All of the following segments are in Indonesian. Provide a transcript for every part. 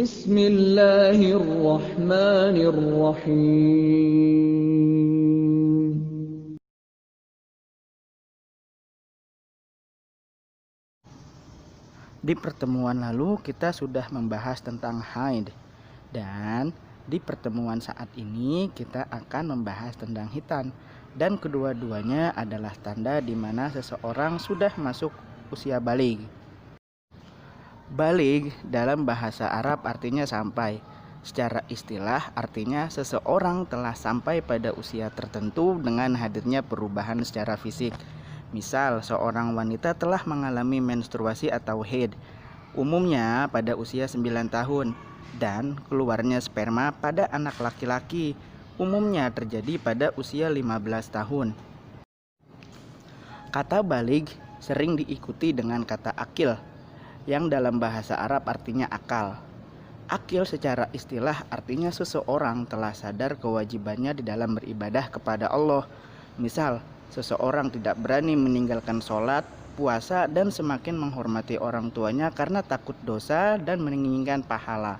Bismillahirrahmanirrahim. Di pertemuan lalu kita sudah membahas tentang haid, dan di pertemuan saat ini kita akan membahas tentang khitan, dan kedua-duanya adalah tanda di mana seseorang sudah masuk usia baligh. Baligh dalam bahasa Arab artinya sampai. Secara istilah artinya seseorang telah sampai pada usia tertentu dengan hadirnya perubahan secara fisik. Misal, seorang wanita telah mengalami menstruasi atau haid, umumnya pada usia 9 tahun, dan keluarnya sperma pada anak laki-laki, umumnya terjadi pada usia 15 tahun. Kata baligh sering diikuti dengan kata akil, yang dalam bahasa Arab artinya akal. Akil secara istilah artinya seseorang telah sadar kewajibannya di dalam beribadah kepada Allah. Misal, seseorang tidak berani meninggalkan sholat, puasa, dan semakin menghormati orang tuanya karena takut dosa dan menginginkan pahala.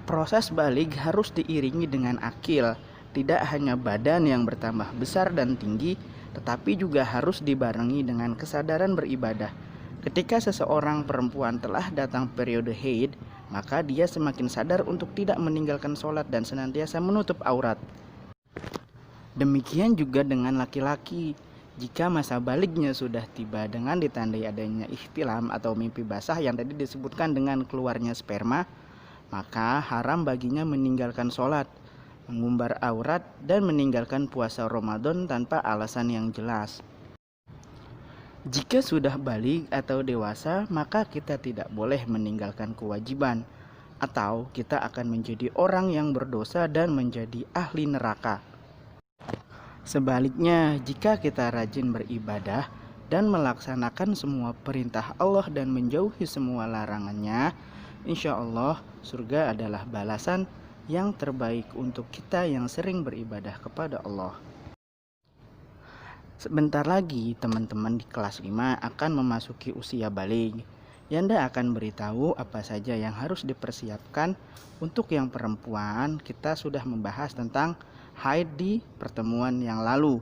Proses baligh harus diiringi dengan akil, tidak hanya badan yang bertambah besar dan tinggi, tetapi juga harus dibarengi dengan kesadaran beribadah. Ketika seseorang perempuan telah datang periode haid, maka dia semakin sadar untuk tidak meninggalkan sholat dan senantiasa menutup aurat. Demikian juga dengan laki-laki. Jika masa balighnya sudah tiba dengan ditandai adanya ihtilam atau mimpi basah yang tadi disebutkan dengan keluarnya sperma, maka haram baginya meninggalkan sholat, mengumbar aurat, dan meninggalkan puasa Ramadan tanpa alasan yang jelas. Jika sudah baligh atau dewasa, maka kita tidak boleh meninggalkan kewajiban, atau kita akan menjadi orang yang berdosa dan menjadi ahli neraka. Sebaliknya, jika kita rajin beribadah dan melaksanakan semua perintah Allah dan menjauhi semua larangannya, insya Allah surga adalah balasan yang terbaik untuk kita yang sering beribadah kepada Allah. Sebentar lagi teman-teman di kelas 5 akan memasuki usia baligh. Yanda akan beritahu apa saja yang harus dipersiapkan. Untuk yang perempuan, kita sudah membahas tentang haid di pertemuan yang lalu.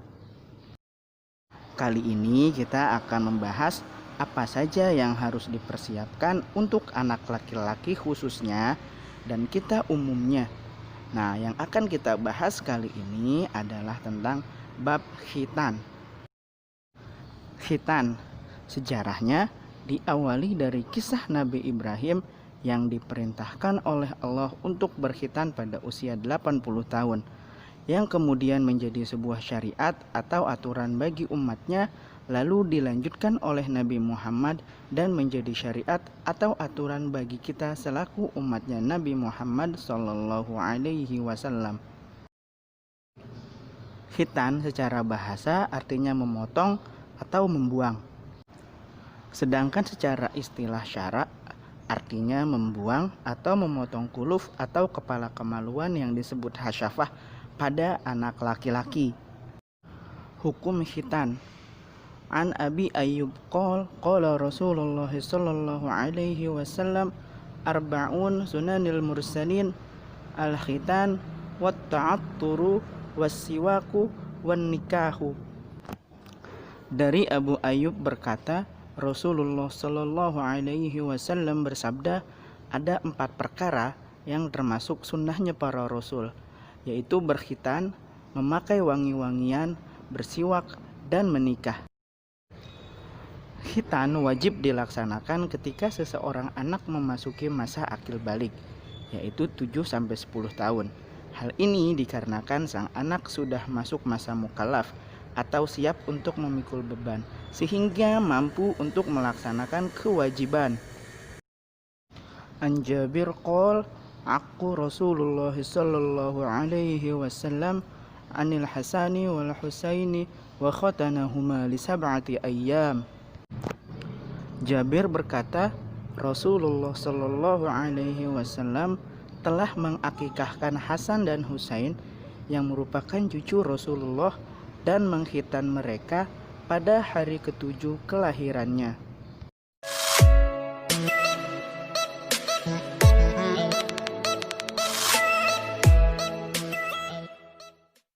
Kali ini kita akan membahas apa saja yang harus dipersiapkan untuk anak laki-laki khususnya dan kita umumnya. Nah, yang akan kita bahas kali ini adalah tentang bab khitan. Khitan, sejarahnya diawali dari kisah Nabi Ibrahim yang diperintahkan oleh Allah untuk berkhitan pada usia 80 tahun, yang kemudian menjadi sebuah syariat atau aturan bagi umatnya, lalu dilanjutkan oleh Nabi Muhammad dan menjadi syariat atau aturan bagi kita selaku umatnya Nabi Muhammad SAW. Khitan secara bahasa artinya memotong atau membuang. Sedangkan secara istilah syara artinya membuang atau memotong kuluf atau kepala kemaluan yang disebut hasyafah pada anak laki-laki. Hukum khitan. An Abi Ayyub qala Rasulullah sallallahu alaihi wasallam arba'un sunanil mursalin al-khitan wat ta'atturu was siwaku wan nikahu. Dari Abu Ayyub berkata, Rasulullah sallallahu alaihi wasallam bersabda, ada 4 perkara yang termasuk sunnahnya para rasul, yaitu berkhitan, memakai wangi-wangian, bersiwak, dan menikah. Khitan wajib dilaksanakan ketika seseorang anak memasuki masa akil balik, yaitu 7-10 tahun. Hal ini dikarenakan sang anak sudah masuk masa mukallaf atau siap untuk memikul beban, sehingga mampu untuk melaksanakan kewajiban. An Jabir qol aku Rasulullah sallallahu alaihi wasallam anil Hasani wal Husaini wa khatanahuma li 7 ayyam. Jabir berkata, Rasulullah sallallahu alaihi wasallam telah mengakikahkan Hasan dan Husain yang merupakan cucu Rasulullah dan mengkhitan mereka pada hari ke-7 kelahirannya.